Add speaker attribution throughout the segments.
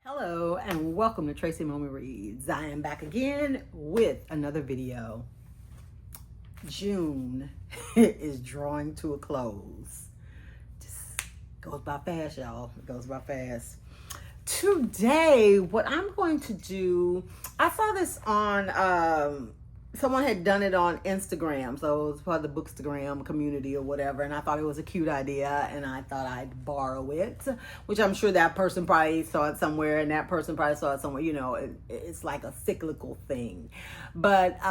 Speaker 1: Hello and welcome to Tracy Moment Reads. I am back again with another video. June is drawing to a close. Just goes by fast, y'all. It goes by fast. Today, what I'm going to do, I saw this on someone had done it on Instagram, so it was part of the Bookstagram community or whatever, and I thought it was a cute idea, and I thought I'd borrow it, which I'm sure that person probably saw it somewhere, and that person probably saw it somewhere. You know, it's like a cyclical thing. But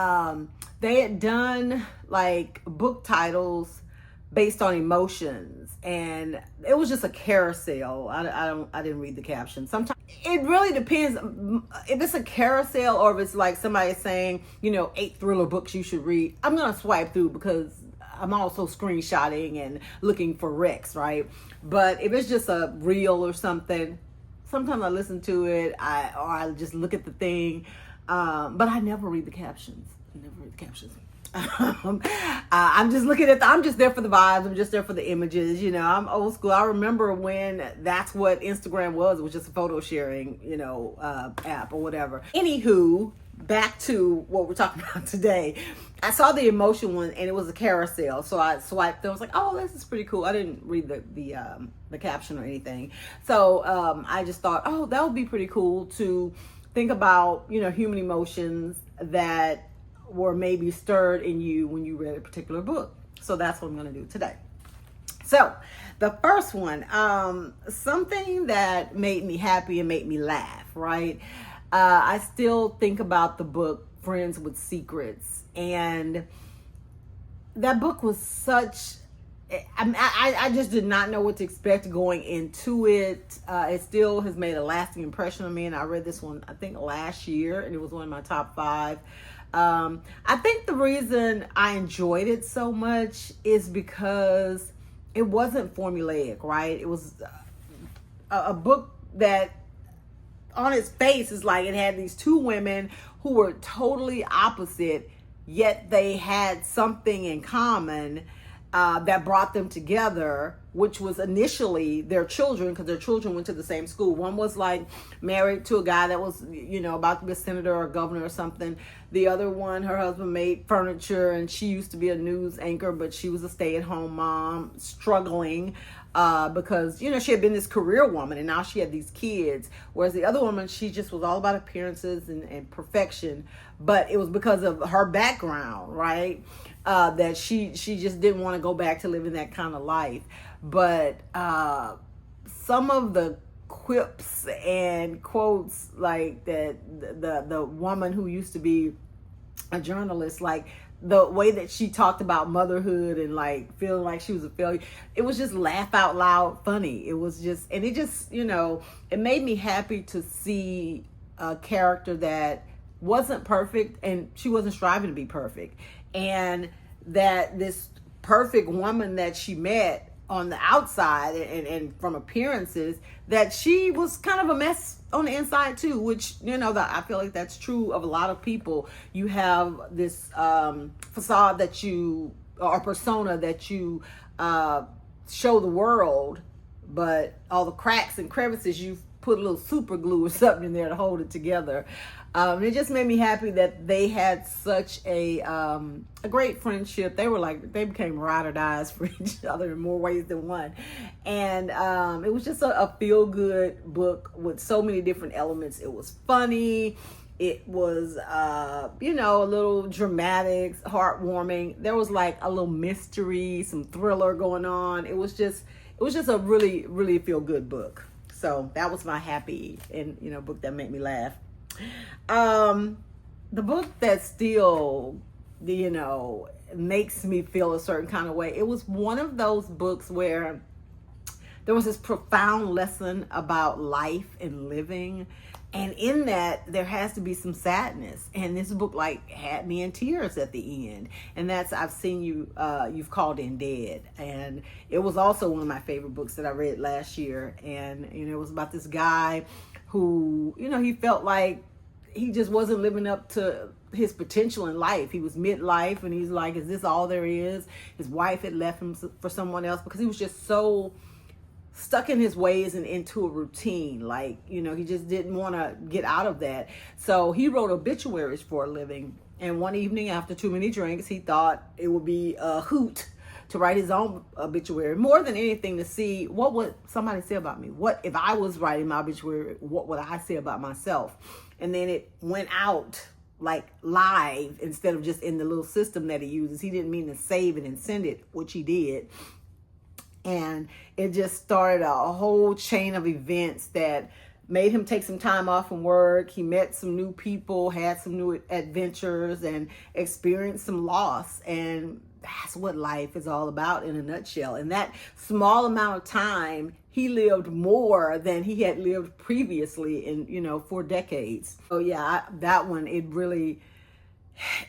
Speaker 1: they had done like book titles based on emotions, and it was just a carousel. I didn't read the caption. Sometimes it really depends if it's a carousel or if it's like somebody saying, 8 thriller books you should read. I'm gonna swipe through because I'm also screenshotting and looking for recs, right? But if it's just a reel or something, sometimes I listen to it, or I just look at the thing, but I never read the captions. I'm just looking at I'm just there for the vibes. I'm just there for the images. I'm old school. I remember when that's what Instagram was. It was just a photo sharing, app or whatever. Anywho, back to what we're talking about today. I saw the emotion one and it was a carousel. So I swiped. I was like, oh, this is pretty cool. I didn't read the caption or anything. So I just thought, oh, that would be pretty cool to think about, human emotions that were maybe stirred in you when you read a particular book. So that's what I'm going to do today. So the first one, something that made me happy and made me laugh, right? I still think about the book Friends with Secrets, and that book was such, I just did not know what to expect going into it. It still has made a lasting impression on me, and I read this one, I think last year, and it was one of my top 5. I think the reason I enjoyed it so much is because it wasn't formulaic, right? It was a book that on its face is like it had these two women who were totally opposite, yet they had something in common that brought them together, which was initially their children, because their children went to the same school. One was like married to a guy that was, about to be a senator or a governor or something. The other one, her husband made furniture, and she used to be a news anchor, but she was a stay-at-home mom, struggling because, she had been this career woman, and now she had these kids. Whereas the other woman, she just was all about appearances and perfection, but it was because of her background, right? That she just didn't want to go back to living that kind of life. But some of the quips and quotes, like that the woman who used to be a journalist, like the way that she talked about motherhood and like feeling like she was a failure, it was just laugh out loud funny. It was just, and it just, it made me happy to see a character that wasn't perfect, and she wasn't striving to be perfect, and that this perfect woman that she met on the outside and from appearances, that she was kind of a mess on the inside too, which, I feel like that's true of a lot of people. You have this facade that or persona that you show the world, but all the cracks and crevices, you've put a little super glue or something in there to hold it together. It just made me happy that they had such a great friendship. They became ride or dies for each other in more ways than one. And it was just a feel-good book with so many different elements. It was funny. It was, a little dramatic, heartwarming. There was like a little mystery, some thriller going on. It was just a really, really feel-good book. So that was my happy and, book that made me laugh. The book that still, makes me feel a certain kind of way, it was one of those books where there was this profound lesson about life and living. And in that, there has to be some sadness. And this book had me in tears at the end. And that's I've Seen You've Called In Dead. And it was also one of my favorite books that I read last year. And, it was about this guy who, he felt like he just wasn't living up to his potential in life. He was midlife, and he's like, is this all there is? His wife had left him for someone else because he was just so stuck in his ways and into a routine. Like, he just didn't want to get out of that. So he wrote obituaries for a living. And one evening after too many drinks, he thought it would be a hoot to write his own obituary. More than anything, to see what would somebody say about me. What if I was writing my obituary, what would I say about myself? And then it went out like live instead of just in the little system that he uses. He didn't mean to save it and send it, which he did. And it just started a whole chain of events that made him take some time off from work. He met some new people, had some new adventures, and experienced some loss. And that's what life is all about in a nutshell. In that small amount of time, he lived more than he had lived previously in, for decades. So yeah, that one, it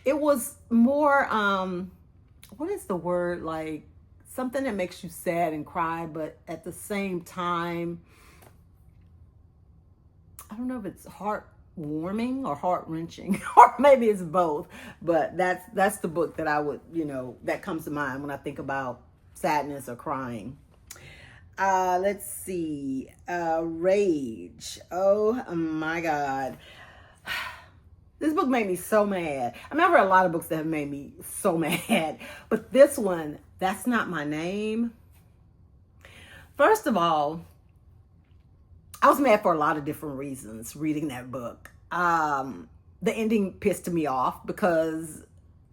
Speaker 1: was more, what is the word, like something that makes you sad and cry, but at the same time, I don't know if it's heartwarming or heart-wrenching, or maybe it's both, but that's the book that I would, that comes to mind when I think about sadness or crying. Let's see, Rage. Oh my God. This book made me so mad. I mean, I've read a lot of books that have made me so mad, but this one, That's Not My Name. First of all, I was mad for a lot of different reasons reading that book. The ending pissed me off because,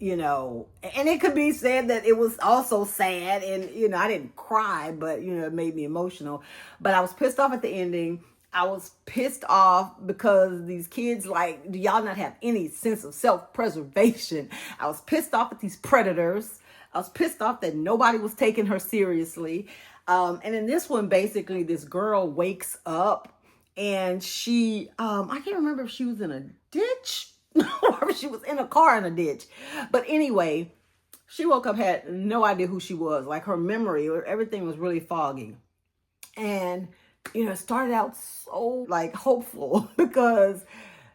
Speaker 1: and it could be said that it was also sad, and, I didn't cry, but, it made me emotional. But I was pissed off at the ending. I was pissed off because these kids, like, do y'all not have any sense of self-preservation? I was pissed off at these predators. I was pissed off that nobody was taking her seriously. And in this one, basically, this girl wakes up and she, I can't remember if she was in a ditch or if she was in a car in a ditch. But anyway, she woke up, had no idea who she was. Like, her memory, everything was really foggy. And, it started out so, like, hopeful because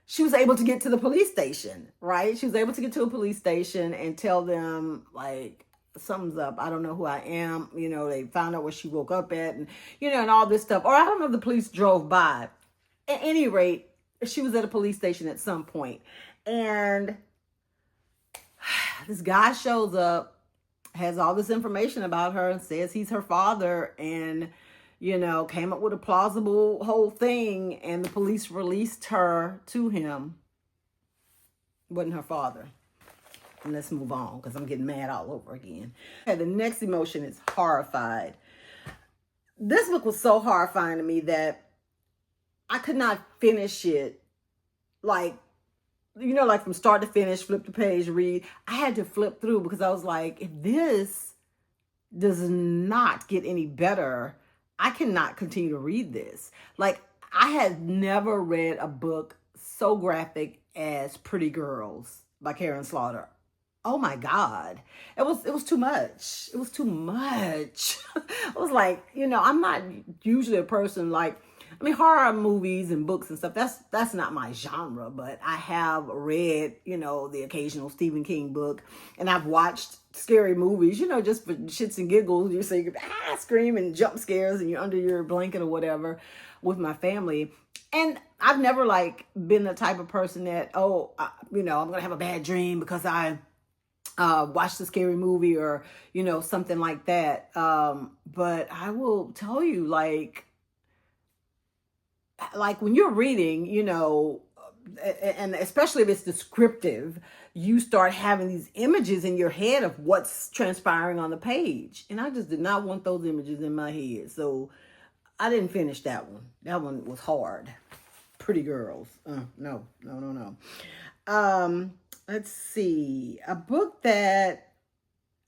Speaker 1: she was able to get to the police station, right? She was able to get to a police station and tell them, like, something's up. I don't know who I am. They found out where she woke up at and, and all this stuff. Or I don't know if the police drove by. At any rate, she was at a police station at some point. And this guy shows up, has all this information about her and says he's her father and, came up with a plausible whole thing. And the police released her to him. Wasn't her father. And let's move on because I'm getting mad all over again. Okay, the next emotion is horrified. This book was so horrifying to me that I could not finish it. Like, like from start to finish, flip the page, read. I had to flip through because I was like, if this does not get any better, I cannot continue to read this. Like, I had never read a book so graphic as Pretty Girls by Karen Slaughter. Oh my God. It was too much. It was too much. I was like, I'm not usually a person like, horror movies and books and stuff, that's not my genre, but I have read, the occasional Stephen King book, and I've watched scary movies, just for shits and giggles. You say, scream and jump scares and you're under your blanket or whatever with my family. And I've never been the type of person that, I'm going to have a bad dream because I watched a scary movie or, something like that. But I will tell you, like when you're reading, and especially if it's descriptive, you start having these images in your head of what's transpiring on the page. And I just did not want those images in my head. So I didn't finish that one. That one was hard. Pretty Girls. No. Let's see. A book that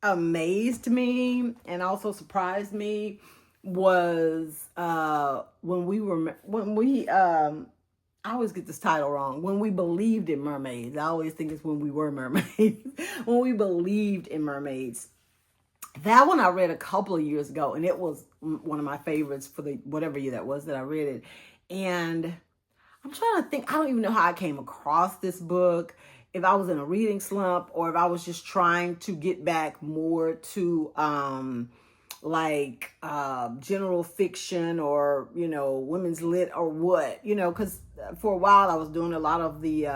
Speaker 1: amazed me and also surprised me was when we I always get this title wrong. When We Believed in Mermaids. I always think it's When We Were Mermaids. When We Believed in Mermaids. That one I read a couple of years ago, and it was one of my favorites for the whatever year that was that I read it. And I'm trying to think, I don't even know how I came across this book, if I was in a reading slump or if I was just trying to get back more to like general fiction or, you know, women's lit or what, you know, because for a while I was doing a lot of the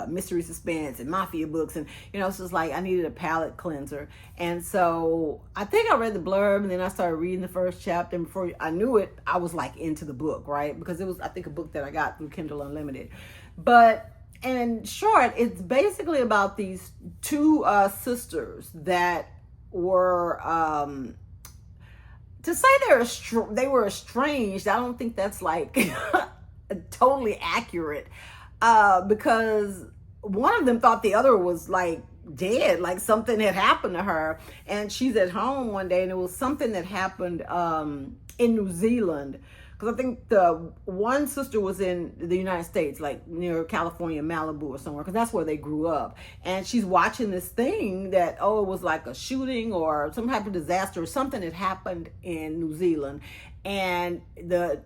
Speaker 1: mystery suspense and mafia books, and you know, it's just like I needed a palate cleanser. And so I think I read the blurb, and then I started reading the first chapter, and before I knew it, I was like into the book, right? Because it was, I think, a book that I got through Kindle Unlimited. But in short, it's basically about these two sisters that were to say they were estranged. I don't think that's like totally accurate, because one of them thought the other was like dead, like something had happened to her, and she's at home one day, and it was something that happened in New Zealand, because I think the one sister was in the United States, like near California, Malibu or somewhere, because that's where they grew up. And she's watching this thing that, oh, it was like a shooting or some type of disaster or something that happened in New Zealand. And the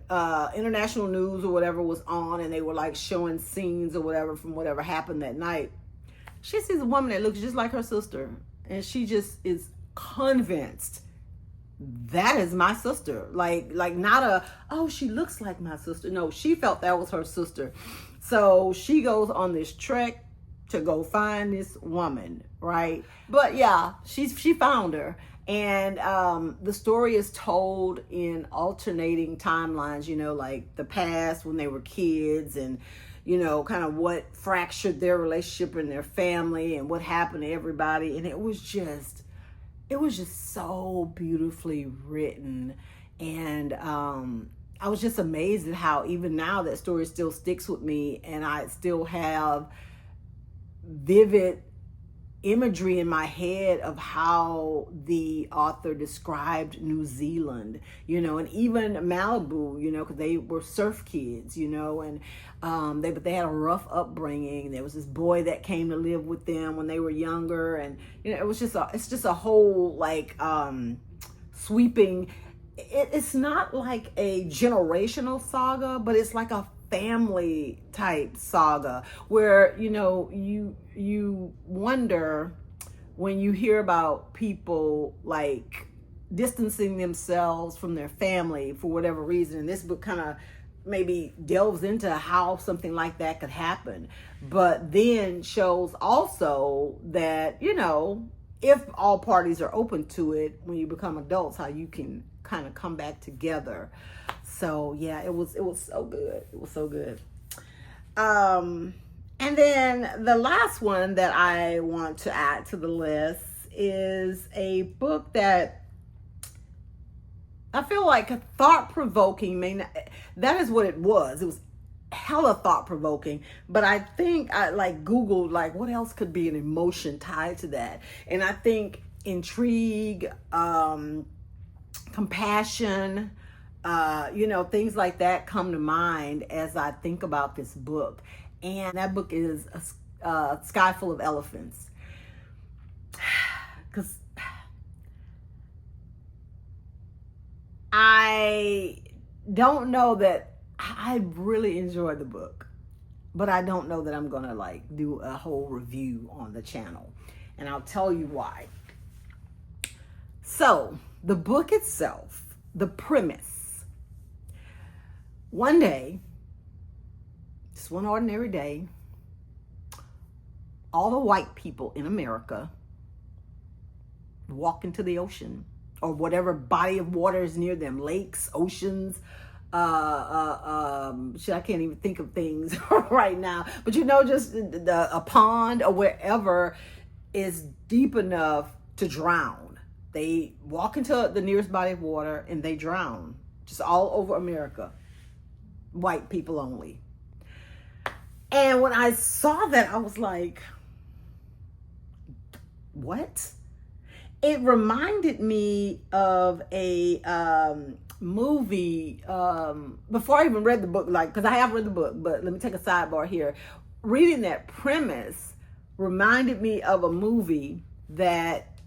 Speaker 1: international news or whatever was on, and they were like showing scenes or whatever from whatever happened that night. She sees a woman that looks just like her sister, and she just is convinced that is my sister. Like not a, oh, she looks like my sister. No, she felt that was her sister. So she goes on this trek to go find this woman, right? But yeah, she found her. And the story is told in alternating timelines, you know, like the past when they were kids, and you know, kind of what fractured their relationship and their family and what happened to everybody. And it was just so beautifully written. And I was just amazed at how even now that story still sticks with me, and I still have vivid imagery in my head of how the author described New Zealand, you know, and even Malibu, you know, because they were surf kids, you know, and they had a rough upbringing. There was this boy that came to live with them when they were younger, and you know, it's just a whole like sweeping. It's not like a generational saga, but it's like a family type saga where, you know, you wonder when you hear about people like distancing themselves from their family for whatever reason. And this book kind of maybe delves into how something like that could happen, but then shows also that, you know, if all parties are open to it when you become adults, how you can kind of come back together. So yeah, it was so good. It was so good. And then the last one that I want to add to the list is a book that I feel like thought-provoking. That is what it was. It was hella thought-provoking, but I think I like Googled like what else could be an emotion tied to that, and I think intrigue, compassion, you know, things like that come to mind as I think about this book. And that book is a Sky Full of Elephants. Because I don't know that I really enjoyed the book, but I don't know that I'm gonna like do a whole review on the channel, and I'll tell you why. So the book itself, the premise: one day, just one ordinary day, all the white people in America walk into the ocean or whatever body of water is near them, lakes, oceans, shit, I can't even think of things right now, but you know, just a pond or wherever is deep enough to drown. They walk into the nearest body of water and they drown, just all over America. White people only. And when I saw that, I was like, what? It reminded me of a movie, before I even read the book, like, because I have read the book, but let me take a sidebar here. Reading that premise reminded me of a movie that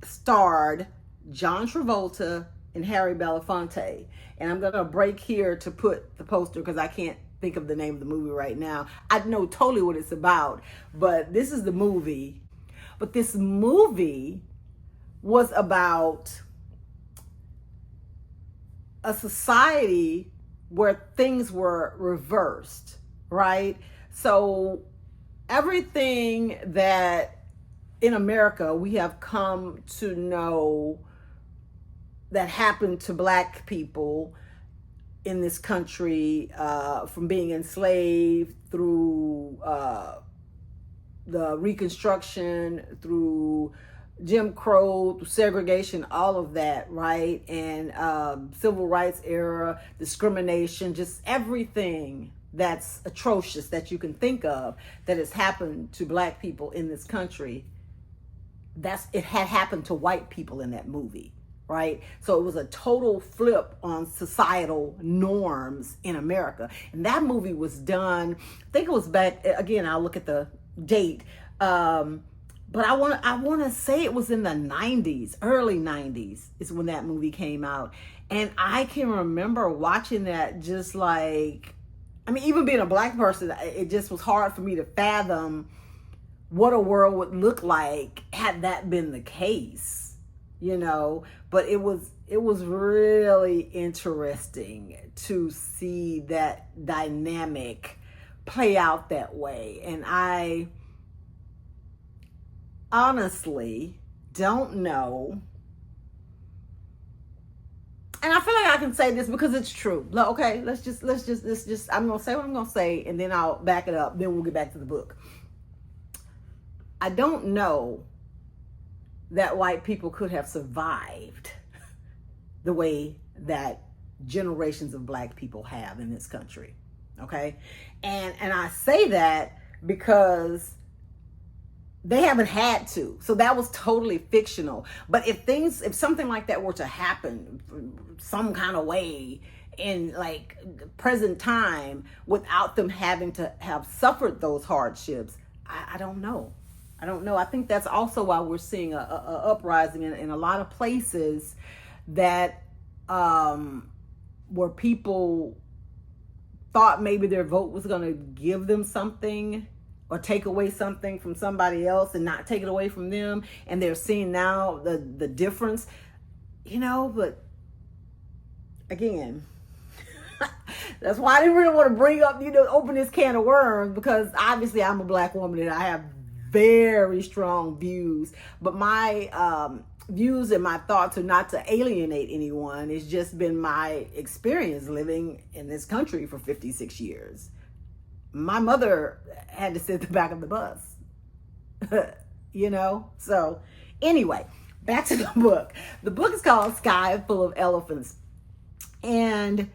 Speaker 1: starred John Travolta and Harry Belafonte. And I'm going to break here to put the poster because I can't think of the name of the movie right now. I know totally what it's about, but this is the movie. But this movie was about a society where things were reversed, right? So everything that in America we have come to know that happened to Black people in this country, from being enslaved through the Reconstruction, through Jim Crow, through segregation, all of that, right? And civil rights era, discrimination, just everything that's atrocious that you can think of that has happened to Black people in this country. It had happened to white people in that movie, right? So it was a total flip on societal norms in America. And that movie was done, I think it was back, again, I'll look at the date, but I want to say it was in the 90s, early 90s is when that movie came out. And I can remember watching that, just like, I mean, even being a Black person, it just was hard for me to fathom what a world would look like had that been the case, you know. But it was really interesting to see that dynamic play out that way. And I honestly don't know, and I feel like I can say this because it's true. Okay, let's just I'm gonna say what I'm gonna say, and then I'll back it up, then we'll get back to the book. I don't know that white people could have survived the way that generations of Black people have in this country. Okay, and I say that because they haven't had to. So that was totally fictional. But if something like that were to happen some kind of way in like present time without them having to have suffered those hardships, I don't know. I don't know. I think that's also why we're seeing a uprising in a lot of places that where people thought maybe their vote was going to give them something or take away something from somebody else and not take it away from them. And they're seeing now the difference, you know. But again, that's why I didn't really want to bring up, open this can of worms, because obviously I'm a Black woman and I have very strong views. But my views and my thoughts are not to alienate anyone. It's just been my experience living in this country for 56 years. My mother had to sit at the back of the bus, So anyway, back to the book. The book is called Sky Full of Elephants. And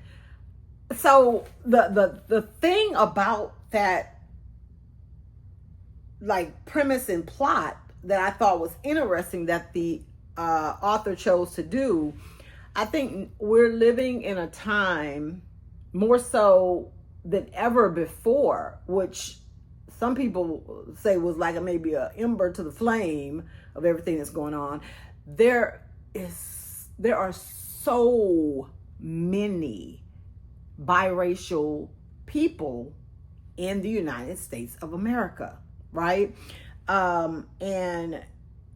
Speaker 1: so the thing about that, like, premise and plot that I thought was interesting that the author chose to do, I think we're living in a time more so than ever before, which some people say was like maybe an ember to the flame of everything that's going on. There are so many biracial people in the United States of America, right? And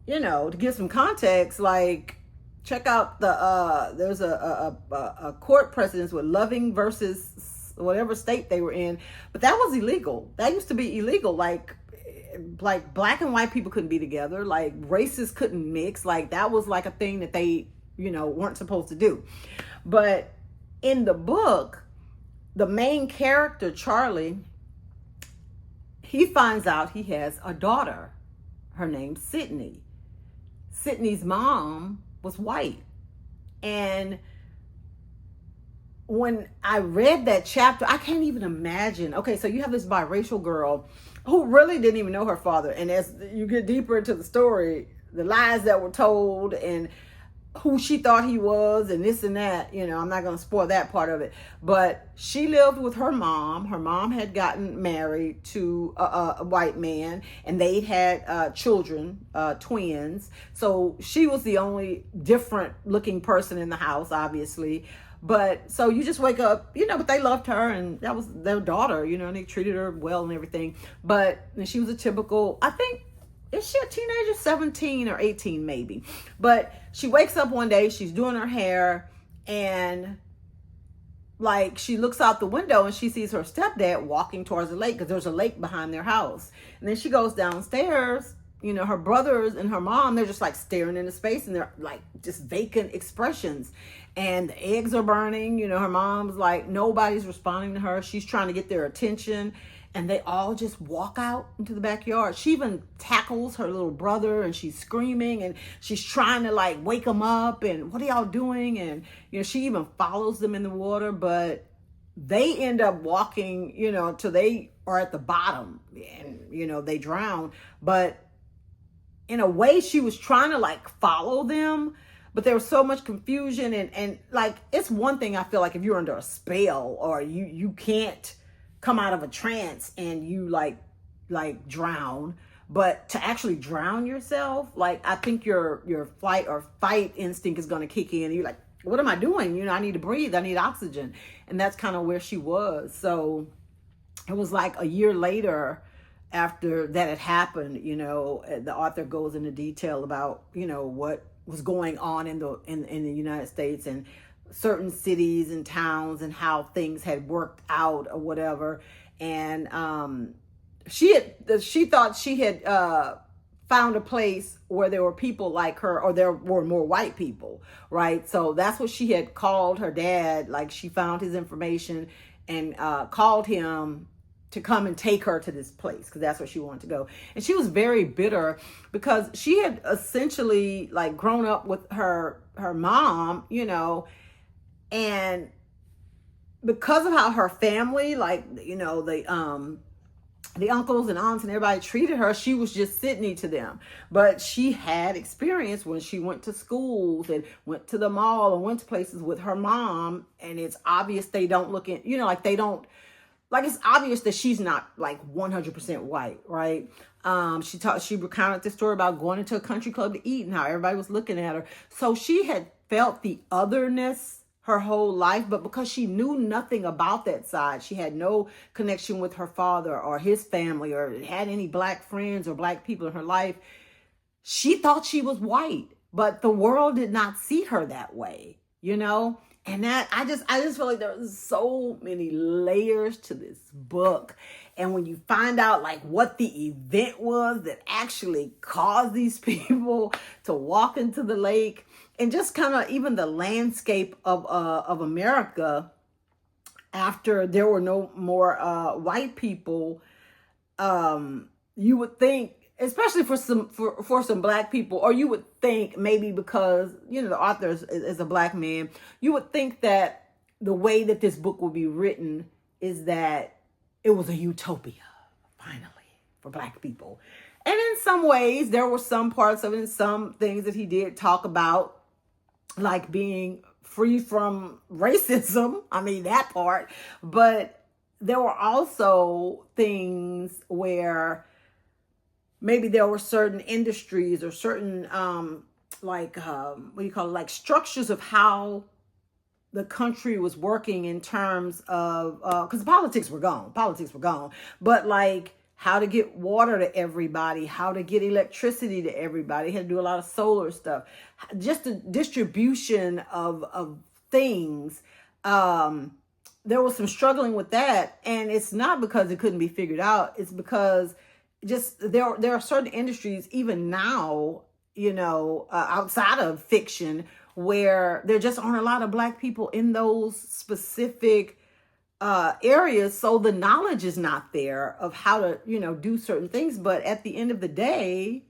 Speaker 1: to give some context, like, check out there's a court precedence with Loving versus whatever state they were in, but that was illegal. That used to be illegal. Like Black and white people couldn't be together. Like, races couldn't mix. Like, that was like a thing that they, weren't supposed to do. But in the book, the main character, Charlie, he finds out he has a daughter. Her name's Sydney. Sydney's mom was white. And when I read that chapter, I can't even imagine. Okay, so you have this biracial girl who really didn't even know her father. And as you get deeper into the story, the lies that were told and who she thought he was and this and that, I'm not going to spoil that part of it. But she lived with her mom. Her mom had gotten married to a white man, and they had children, twins. So she was the only different looking person in the house, obviously. But so you just wake up, but they loved her, and that was their daughter, and they treated her well and everything. But she was a typical, I think, is she a teenager? 17 or 18 maybe. But she wakes up one day, she's doing her hair, and like she looks out the window and she sees her stepdad walking towards the lake because there's a lake behind their house. And then she goes downstairs, you know, her brothers and her mom, they're just like staring into space and they're like just vacant expressions. And the eggs are burning, you know, her mom's like, nobody's responding to her. She's trying to get their attention. And they all just walk out into the backyard. She even tackles her little brother and she's screaming and she's trying to like wake him up and what are y'all doing? And, you know, she even follows them in the water, but they end up walking, you know, till they are at the bottom and, you know, they drown. But in a way she was trying to like follow them, but there was so much confusion and like, it's one thing I feel like if you're under a spell or you can't come out of a trance and you like drown, but to actually drown yourself, like I think your flight or fight instinct is going to kick in and you're like, what am I doing? You know, I need to breathe, I need oxygen. And that's kind of where she was. So it was like a year later after that had happened, you know, the author goes into detail about, you know, what was going on in the United States and certain cities and towns and how things had worked out or whatever. And she thought she had found a place where there were people like her, or there were more white people, right? So that's what she had called her dad. Like she found his information and called him to come and take her to this place because that's where she wanted to go. And she was very bitter because she had essentially like grown up with her mom, you know, and because of how her family, like, you know, the uncles and aunts and everybody treated her, she was just Sydney to them. But she had experience when she went to schools and went to the mall and went to places with her mom. And it's obvious they don't look in, you know, like they don't, like it's obvious that she's not like 100% white, right? She recounted the story about going into a country club to eat and how everybody was looking at her. So she had felt the otherness her whole life, but because she knew nothing about that side, she had no connection with her father or his family or had any black friends or black people in her life, she thought she was white, but the world did not see her that way, you know? And that I just feel like there was so many layers to this book. And when you find out like what the event was that actually caused these people to walk into the lake, and just kind of even the landscape of America after there were no more white people, you would think, especially for some black people, or you would think maybe because, you know, the author is a black man, you would think that the way that this book will be written is that it was a utopia, finally, for black people. And in some ways, there were some parts of it and some things that he did talk about, like being free from racism. I mean, that part. But there were also things where maybe there were certain industries or certain, what do you call it? Like structures of how the country was working in terms of, because politics were gone, but like how to get water to everybody, how to get electricity to everybody, had to do a lot of solar stuff, just the distribution of things. There was some struggling with that. And it's not because it couldn't be figured out. It's because just there are certain industries, even now, you know, outside of fiction, where there just aren't a lot of black people in those specific areas. So the knowledge is not there of how to, you know, do certain things. But at the end of the day,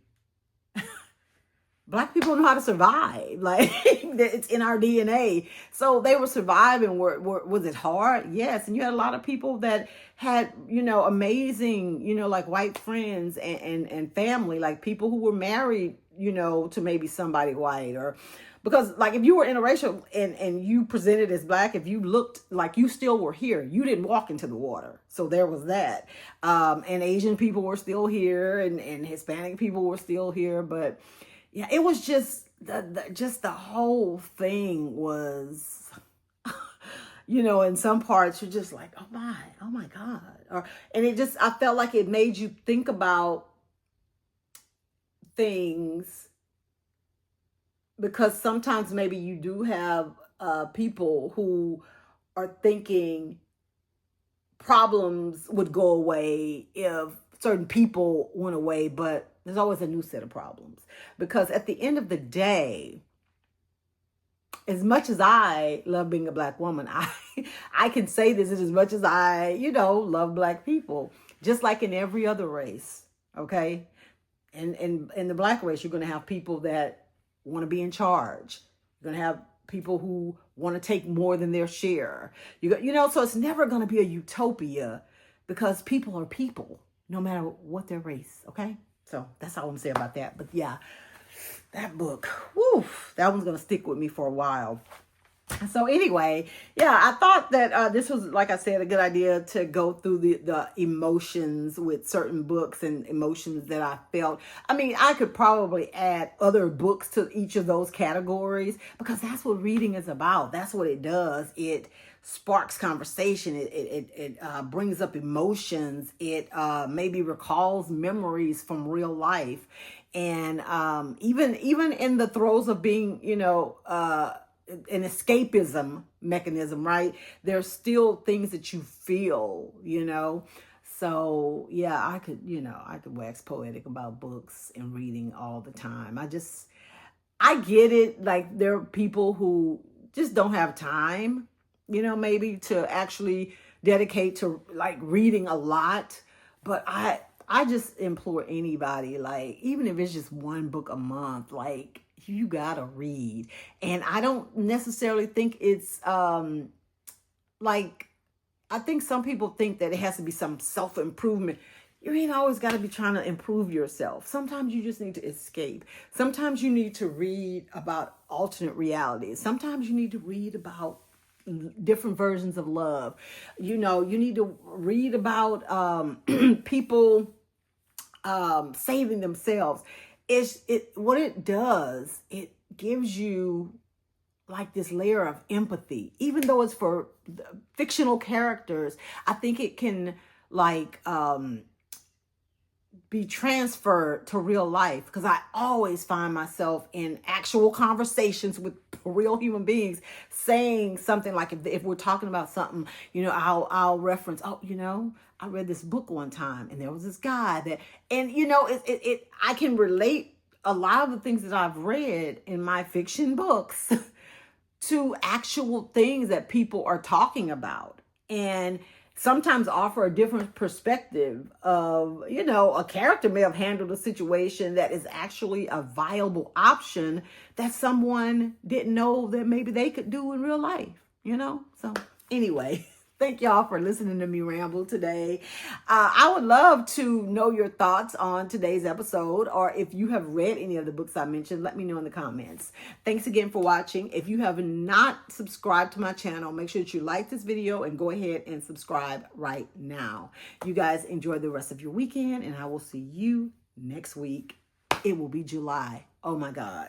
Speaker 1: black people know how to survive. Like it's in our DNA. So they were surviving. Was it hard? Yes. And you had a lot of people that had, you know, amazing, you know, like white friends and family, like people who were married, you know, to maybe somebody white, or because like if you were interracial and you presented as black, if you looked like you still were here, you didn't walk into the water. So there was that. And Asian people were still here and Hispanic people were still here. But yeah, it was just the whole thing was, you know, in some parts you're just like, oh my God. And it just, I felt like it made you think about things, because sometimes maybe you do have people who are thinking problems would go away if certain people went away, but there's always a new set of problems. Because at the end of the day, as much as I love being a Black woman, I can say this as much as I, love Black people, just like in every other race, okay? And in the Black race, you're going to have people that want to be in charge. You're going to have people who want to take more than their share. So it's never going to be a utopia, because people are people, no matter what their race, okay? So that's all I'm going to say about that. But yeah, that book, that one's going to stick with me for a while. So anyway, yeah, I thought that this was, like I said, a good idea to go through the emotions with certain books and emotions that I felt. I mean, I could probably add other books to each of those categories, because that's what reading is about. That's what it does. It sparks conversation. It brings up emotions. It maybe recalls memories from real life. And even in the throes of being, an escapism mechanism, right? There's still things that you feel, So yeah, I could wax poetic about books and reading all the time. I get it. Like, there are people who just don't have time, maybe to actually dedicate to like reading a lot. But I just implore anybody, like, even if it's just one book a month, like, you gotta read. And I don't necessarily think it's like, I think some people think that it has to be some self-improvement. You ain't always got to be trying to improve yourself. Sometimes you just need to escape. Sometimes you need to read about alternate realities. Sometimes you need to read about different versions of love. You need to read about people saving themselves. What it does, it gives you like this layer of empathy. Even though it's for fictional characters, I think it can like be transferred to real life, because I always find myself in actual conversations with real human beings saying something like, if we're talking about something, I'll reference, I read this book one time and there was this guy that, and I can relate a lot of the things that I've read in my fiction books to actual things that people are talking about, and sometimes offer a different perspective of, a character may have handled a situation that is actually a viable option that someone didn't know that maybe they could do in real life, So anyway, thank y'all for listening to me ramble today. I would love to know your thoughts on today's episode, or if you have read any of the books I mentioned, let me know in the comments. Thanks again for watching. If you have not subscribed to my channel, make sure that you like this video and go ahead and subscribe right now. You guys enjoy the rest of your weekend, and I will see you next week. It will be July. Oh my God.